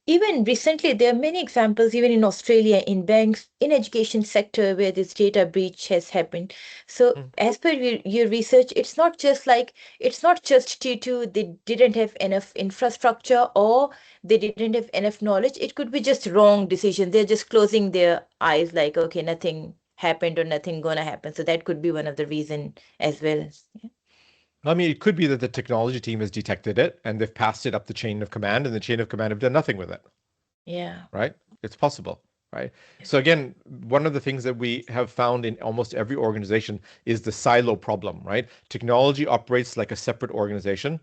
Even recently, there are many examples, even in Australia, in banks, in education sector, where this data breach has happened. So, Mm. as per your research, it's not just due to they didn't have enough infrastructure or they didn't have enough knowledge. It could be just wrong decision. They're just closing their eyes, like, okay, nothing happened or nothing gonna happen. So that could be one of the reason as well. I mean, it could be that the technology team has detected it and they've passed it up the chain of command, and the chain of command have done nothing with it, Yeah. right? It's possible, right? So again, one of the things that we have found in almost every organization is the silo problem, right? Technology operates like a separate organization,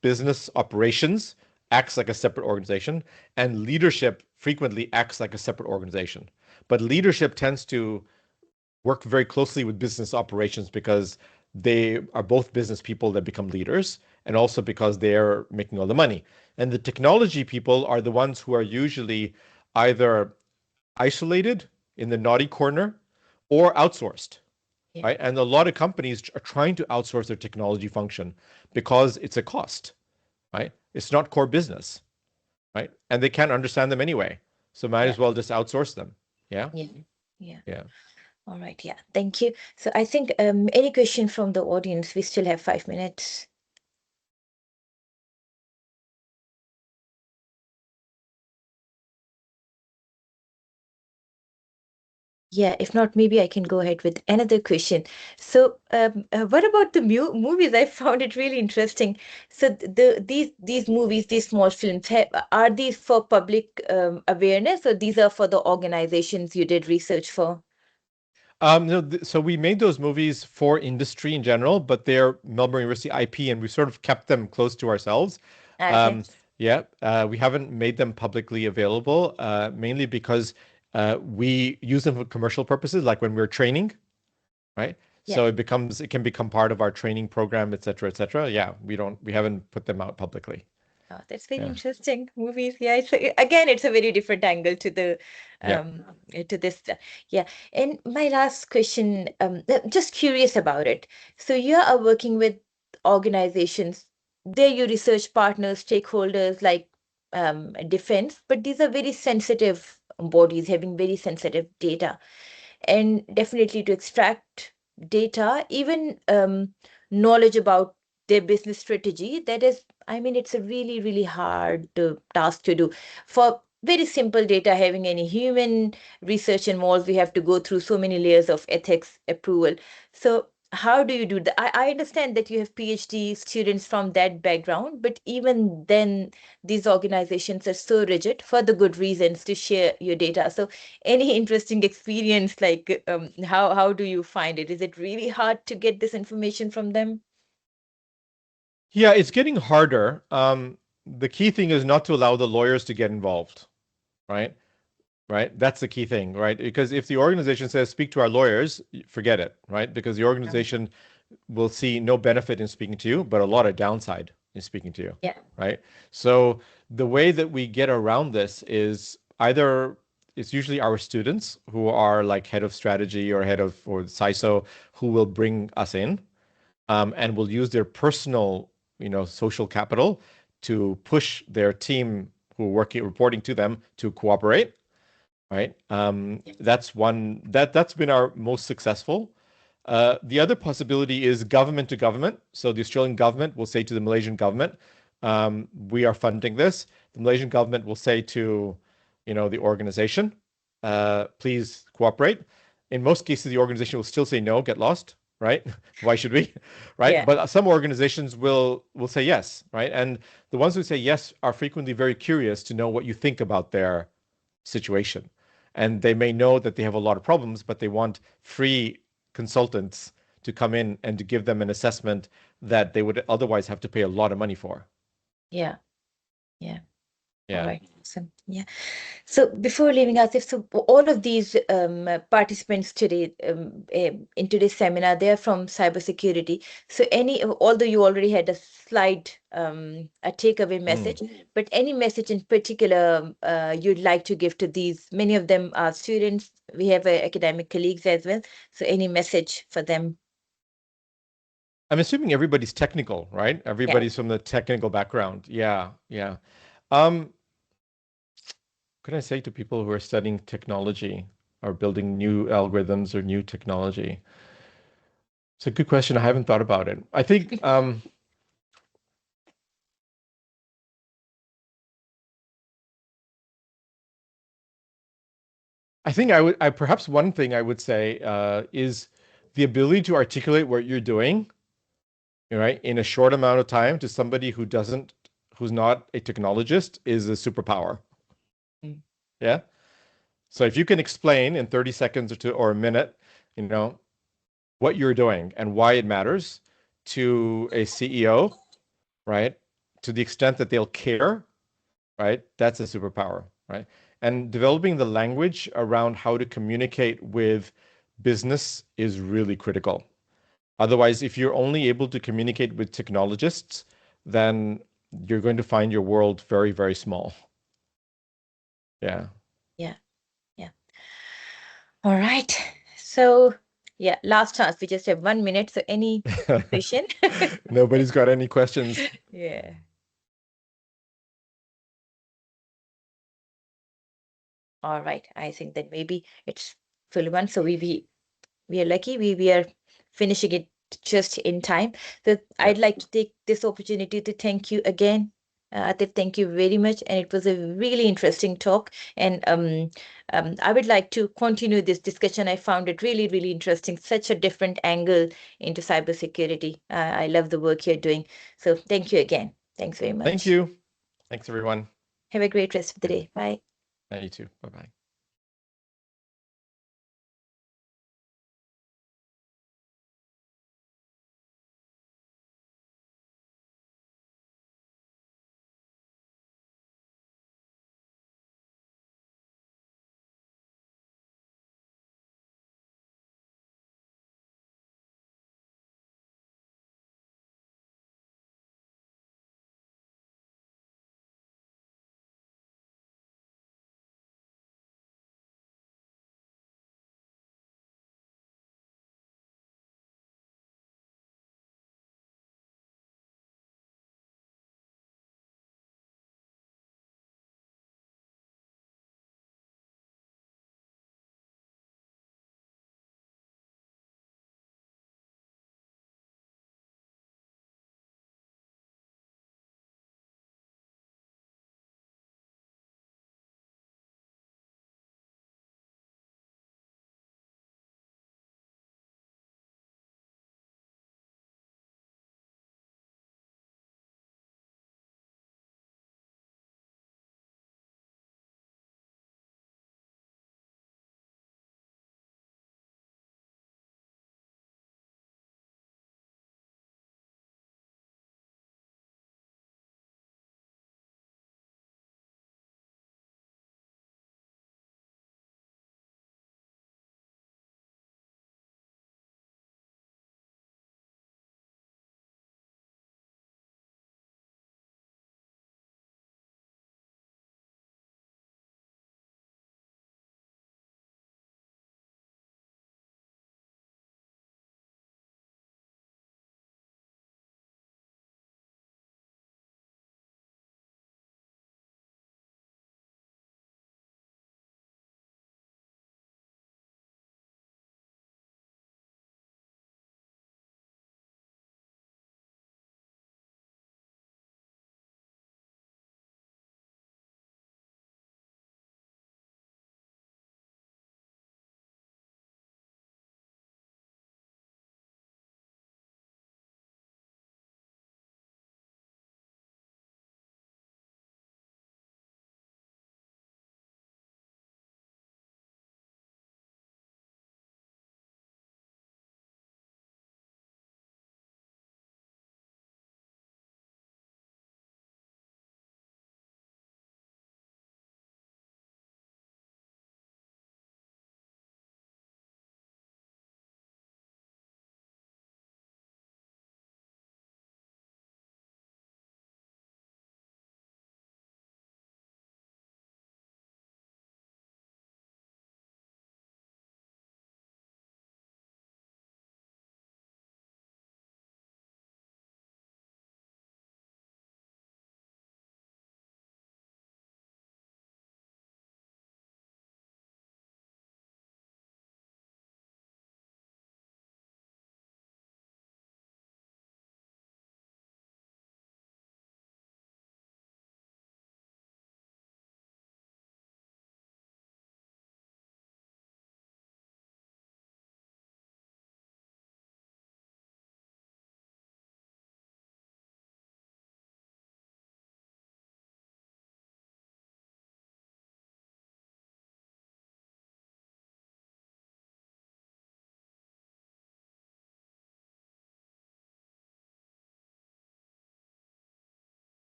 business operations acts like a separate organization, and leadership frequently acts like a separate organization. But leadership tends to work very closely with business operations because they are both business people that become leaders, and also because they're making all the money. And the technology people are the ones who are usually either isolated in the naughty corner or outsourced, Yeah. right? And a lot of companies are trying to outsource their technology function because it's a cost, right? It's not core business, right? And they can't understand them anyway. So might Yeah. as well just outsource them. Yeah. Yeah. Yeah. Yeah. All right. Yeah. Thank you. So I think any question from the audience? We still have 5 minutes. Yeah, if not, maybe I can go ahead with another question. So, what about the movies? I found it really interesting. So, these movies, these small films, are these for public awareness, or these are for the organizations you did research for? No, so we made those movies for industry in general, but they're Melbourne University IP, and we sort of kept them close to ourselves. Okay. Um, yeah, we haven't made them publicly available, mainly because we use them for commercial purposes, like when we're training, right? Yeah. So it can become part of our training program, et cetera, et cetera. Yeah, we haven't put them out publicly. Oh, that's very Yeah, interesting. Movies, yeah. Again, it's a very different angle to the yeah. to this. Yeah. And my last question, just curious about it. So you are working with organizations. They're your research partners, stakeholders like defense, but these are very sensitive bodies having very sensitive data, and definitely to extract data, even knowledge about their business strategy. That is, I mean, it's a really, really hard task to do. For very simple data, having any human research involved, we have to go through so many layers of ethics approval. So, how do you do that? I understand that you have PhD students from that background, but even then, these organizations are so rigid for the good reasons to share your data. So, any interesting experience, like how do you find it? Is it really hard to get this information from them? Yeah, it's getting harder. The key thing is not to allow the lawyers to get involved, right? Right? That's the key thing, right? Because if the organization says speak to our lawyers, forget it, right? Because the Um, organization will see no benefit in speaking to you, but a lot of downside in speaking to you, yeah. right? So the way that we get around this is either it's usually our students who are like head of strategy or head of or CISO who will bring us in, and will use their personal, social capital to push their team who are working reporting to them to cooperate, right? That's been our most successful. The other possibility is government to government. So the Australian government will say to the Malaysian government, "We are funding this." The Malaysian government will say to, the organization, "Please cooperate." In most cases, the organization will still say no, get lost, right? Why should we, right? Yeah. But some organizations will say yes, right? And the ones who say yes are frequently very curious to know what you think about their situation. And they may know that they have a lot of problems, but they want free consultants to come in and to give them an assessment that they would otherwise have to pay a lot of money for. Yeah. Yeah. All Yeah. right. Awesome. Yeah. So before leaving us, if so, all of these participants today in today's seminar, they are from cybersecurity. So although you already had a slide, a takeaway Mm. message, but any message in particular you'd like to give to these? Many of them are students. We have academic colleagues as well. So any message for them? I'm assuming everybody's technical, right? Yeah. Everybody's from the technical background. Yeah, yeah. Um, what can I say to people who are studying technology or building new algorithms or new technology? It's a good question. I haven't thought about it. I think perhaps one thing I would say is the ability to articulate what you're doing, right, in a short amount of time to somebody who's not a technologist is a superpower. Mm. Yeah. So if you can explain in 30 seconds or a minute, you know, what you're doing and why it matters to a CEO, right, to the extent that they'll care, right, that's a superpower, right? And developing the language around how to communicate with business is really critical. Otherwise, if you're only able to communicate with technologists, then you're going to find your world very, very small. Yeah. Yeah. Yeah. All right. So, yeah, last chance. We just have 1 minute. So, any question? Nobody's got any questions. Yeah. All right. I think that maybe it's full one. So we are lucky. We are finishing it just in time. So Yeah. I'd like to take this opportunity to thank you again. Atif, thank you very much. And it was a really interesting talk. And I would like to continue this discussion. I found it really, really interesting. Such a different angle into cybersecurity. I love the work you're doing. So thank you again. Thanks very Thank much. you. Thanks, everyone. Have a great rest of the day. Bye. You too. Bye-bye.